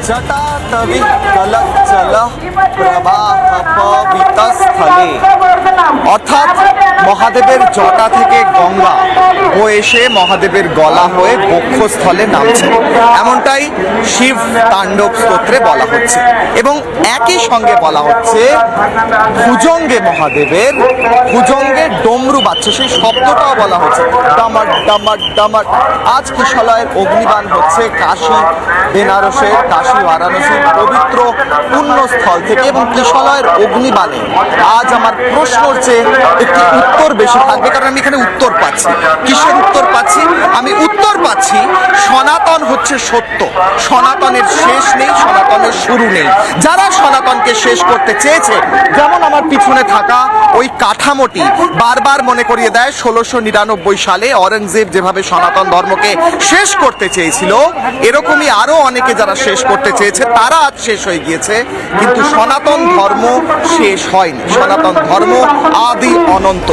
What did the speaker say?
जटा तवि कलचल প্রবাহস্থলে অর্থাৎ মহাদেবের জটা থেকে গঙ্গা বয়ে এসে মহাদেবের গলা হয়ে বক্ষস্থলে নামছে, এমনটাই শিব তাণ্ডব স্তোত্রে বলা হচ্ছে। এবং একই সঙ্গে বলা হচ্ছে ভুজঙ্গে মহাদেবের ভুজঙ্গে ডমরু বাজছে, সেই শব্দটাও বলা হচ্ছে ডামার ডামার ডামার। আজ কিশলয়ের অগ্নিবাণ হচ্ছে কাশী বেনারসের, কাশী বারাণসীর পবিত্র পুণ্যস্থল থেকে। এবং কিশলয়ের অগ্নিবাণে আজ আমার প্রশ্নর চেয়ে একটি উত্তর বেশি থাকবে, কারণ আমি এখানে উত্তর পাচ্ছি। কিসের উত্তর পাচ্ছি? আমি উত্তর পাচ্ছি সনাতন হচ্ছে সত্য, সনাতনের শেষ নেই, সনাতনের শুরু নেই। যারা সনাতনকে শেষ করতে চেয়েছে, যেমন আমার পিছনে থাকা ওই কাঠামোটি বারবার মনে করিয়ে দেয় 1699 সালে অরঙ্গজেব যেভাবে সনাতন ধর্মকে শেষ করতে চেয়েছিল, এরকমই আরো অনেকে যারা শেষ করতে চেয়েছে তারা আজ শেষ হয়ে গিয়েছে। কিন্তু সনাতন ধর্ম শেষ হয়নি, সনাতন ধর্ম আদি অনন্ত।